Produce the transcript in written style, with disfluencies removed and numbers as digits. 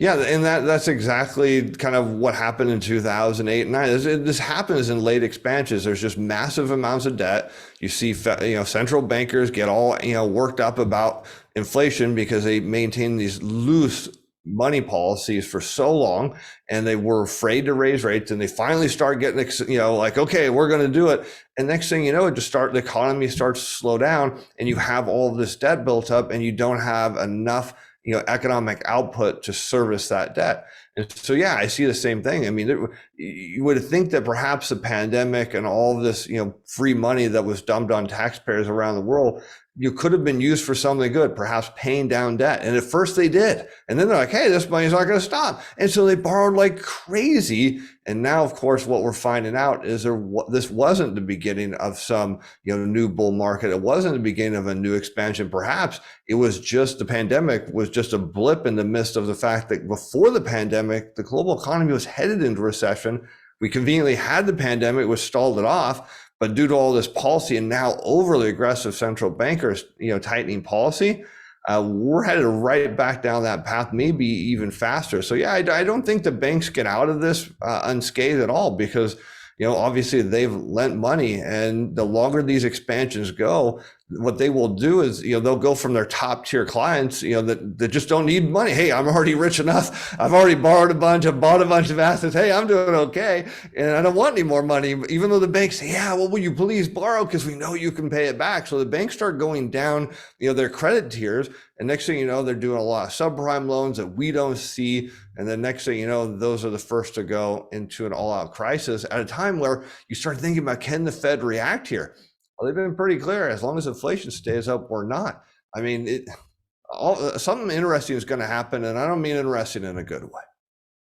Yeah, and that's exactly kind of what happened in 2008 and 9. This happens in late expansions. There's just massive amounts of debt. You see, central bankers get all, worked up about inflation because they maintain these loose money policies for so long, and they were afraid to raise rates, and they finally start getting, like, okay, we're going to do it. And next thing you know, the economy starts to slow down, and you have all of this debt built up, and you don't have enough economic output to service that debt. And so, yeah, I see the same thing. I mean, you would think that perhaps the pandemic and all of this, free money that was dumped on taxpayers around the world, you could have been used for something good, perhaps paying down debt. And at first they did. And then they're like, hey, this money's not going to stop. And so they borrowed like crazy. And now, of course, what we're finding out is this wasn't the beginning of some, new bull market. It wasn't the beginning of a new expansion. Perhaps it was just the pandemic was just a blip in the midst of the fact that before the pandemic, the global economy was headed into recession. We conveniently had the pandemic, which stalled it off. But due to all this policy and now overly aggressive central bankers, tightening policy, we're headed right back down that path, maybe even faster. So yeah, I don't think the banks get out of this unscathed at all, because obviously they've lent money, and the longer these expansions go, what they will do is, they'll go from their top tier clients, that just don't need money. Hey, I'm already rich enough. I've already borrowed a bunch. I've bought a bunch of assets. Hey, I'm doing okay. And I don't want any more money, even though the banks say, yeah, well, will you please borrow? Because we know you can pay it back. So the banks start going down, their credit tiers. And next thing you know, they're doing a lot of subprime loans that we don't see. And then next thing you know, those are the first to go into an all-out crisis at a time where you start thinking about, can the Fed react here? Well, they've been pretty clear. As long as inflation stays up, we're not. I mean, something interesting is going to happen, and I don't mean interesting in a good way.